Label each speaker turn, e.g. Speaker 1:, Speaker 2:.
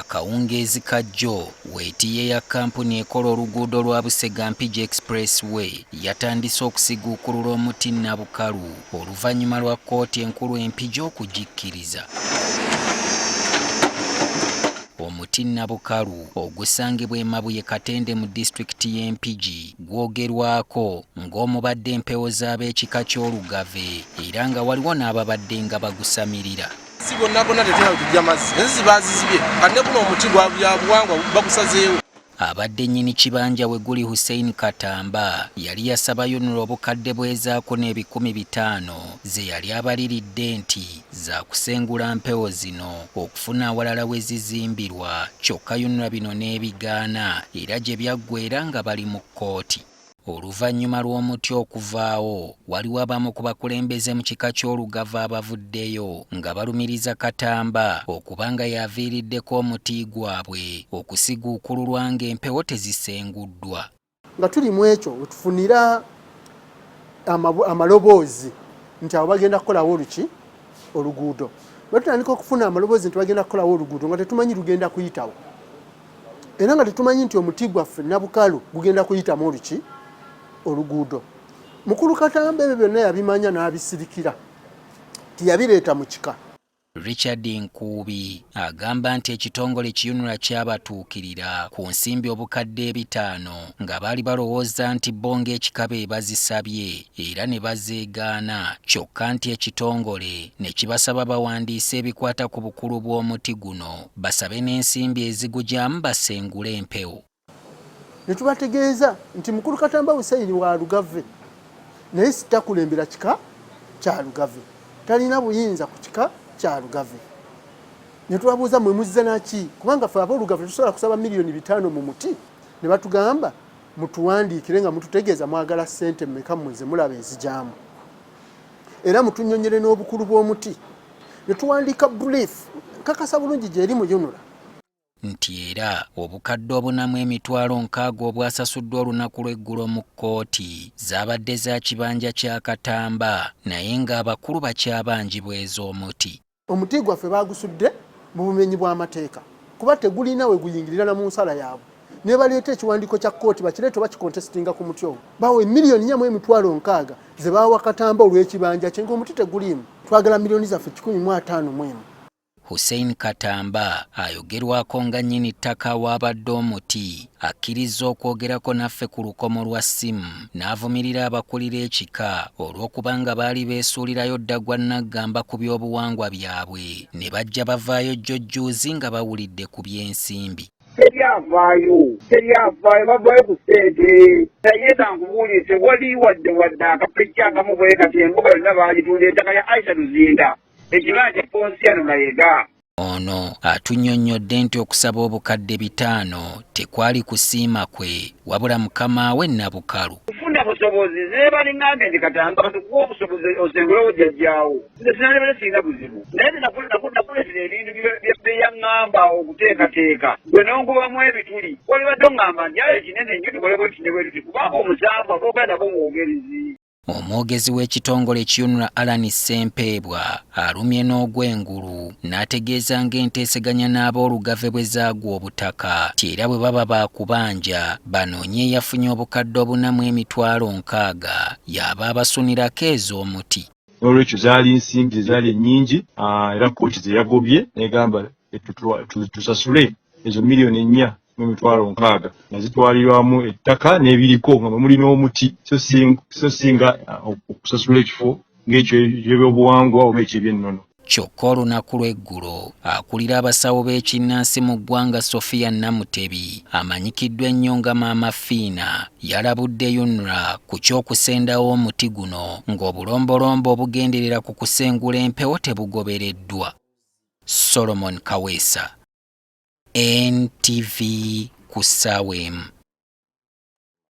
Speaker 1: Akawungeezi kajjo weetiye ya kampuni ekola oluguudo lwa Busega-Mpigi Expressway yatandise okusiguukulula omuti Nabukalu oluvannyuma lwa kkooti enkulu Empigi okugikkiriza. Omuti Nabukalu ogusangibwa e Mabuye Katende mu disitulikiti y'e Mpigi gwogerwako ng'omubadde empewo z'ab'ekika ky'olugave era nga waliwo n'ababadde nga bagusamirira. Abadde nnyini kibanja we guli Hussein Katamba yali yasabayo obukadde bwezaako n'ebikumi 5 ze yali abaliridde nti za kusengula mpewo zino okufuna awalala we zizimbirwa kyokka UNRA bino n'ebigaana era gye byaggweera nga bali mu kkooti. Oluvannyuma lw'omuti okuvaawo waliwo abamu ku bakulembeze mu kika ky'olugave abavuddeyo nga balumiriza Katamba okuba nga yaviiriddeko omuti gwabwe okusiguukululwa ng'empewo tezisenguddwa.
Speaker 2: Nga tuli mu ekyo wetufunira amaloboozi nti abo bagenda kukolawo oluguudo. Bwe tutandika okufuna amaloboozi nti bagenda kukolawo oluguudo nga tetumanyi lugenda kuyitawo. Era nga tetumanyi nti omuti gwaffe Nabukalu gugenda kuyitamu oluguudo. Mukulu Katamba ebyo byonna yabimanya n'abisirikira tiyabireeta mu kika.
Speaker 1: Richard Nkuubi agamba nti ekitongole UNRA ky'abatuukirira ku nsimbi obukadde 5 nga baali balowooza nti bo ng'ekika be bazisabye era ne bazeegaana kyokka nti ekitongole ne kibasaba bawandiise ebikwata ku bukulu bw'omuti guno basabe n'ensimbi ezigugyamu basengule empewo.
Speaker 2: Ne tubategeeza nti Mukulu Katamba Hussein wa Lugave naye sitakulembera kika kya Lugave, talina buyinza ku kika kya Lugave. Ne tubabuuza mwe muzze naki kubanga ffe ab'Olugave tusobola kusaba $5,000,000 mu muti ne batugamba mutuwandiikire nga mututegeeza mwagala ssente mmeka muze mulaba ezigyamu era mutunnyonnyere n'obukulu bw'omuti. Ne tuwandiika brief nkakasa bulungi gy'eri mu UNRA
Speaker 1: nti era obukadde obunamu $60,000 obwasasuddwa olunaku lw'eggulo mu kkooti zaabadde za kibanja kya Katamba naye ng'abakulu bakyabanjibwa ez'omuti.
Speaker 2: Omuti gwaffe baagusudde mu bumenyi bw'amateeka kuba tegulina we guyingirira na mu nsala yaabwe. Ne baleeta ekiwandiiko kya kkooti bakireete bakikontesitinga ku muti ogwo. Bawe $4,460,000 ze baawa Katamba olw'ekibanja kye ng'omuti teguliimu. Twagala miliyoni zaffe 151.
Speaker 1: Hussein Katamba ayogerwako nga nnyini ttaka w'abadde omuti akkiriza okwogerako naffe ku lukomo lwa ssimu n'avumirira abakulira ekika olw'okuba nga baali beesuulirayo ddagwa nnaggamba ku by'obuwangwa byabwe ne bajja bavaayo jjojjuuzi nga bawulidde ku by'ensimbi.
Speaker 3: Teryavaayo bavaayo ku ssente naye tankubuulire tewali wadde akapejja akamu bwe kati embuga yonna baagitunda ettaka ya Aisha Luzinda ekibanja Ponsiano Mayiga.
Speaker 1: Ono atunnyonnyodde nti okusaba obukadde 5 tekwali kusiima kwe wabula mukama we Nabukalu.
Speaker 3: Kufuna busobozi zeebali ngambe ndi Katamba katukuwa obusobozi osengulewo jjajjaawo nze sinalibale singa buzibu naye nakuletera ebintu byeyaŋŋamba okuteekateeka gwe n'onkubamu ebituli walibadde oŋŋamba nti ayo kinene nnyo tukole bwe tuti kubanga omusambwa bwogenda bw'omwogerizi.
Speaker 1: Omwogezi w'ekitongole UNRA Alani Ssempeebwa alumye n'ogw'engulu n'ategeeza ng'enteeseganya n'ab'olugave bwe zaagwa obutaka ti era bwe baba baakubanja banoonye eyafunye obukadde obunamu $60,000 y'aba abasunirako ez'omuti.
Speaker 4: Olwekyo zaali nsimbi zaali nnyingi era kkooti ze yagobye n'egamba tusasule ezo $4,460,000 nazitwalirwamu ettaka n'ebiriko nga muli n'omuti so singa okusasula ekifo ng'ekyo eby'obuwangwa oba eky'ebyennono.
Speaker 1: Kyokka olunaku lw'eggulo akulira abasawo b'ekinnansi mu ggwanga Sophia Namutebi amanyikiddwa ennyo nga Maama Fiina yalabudde UNRA ku ky'okusendawo omuti guno ng'obulombolombo obugenderera ku kusengula empewo tebugobereddwa. Solomon Kaweesa, NTV ku ssaawa emu.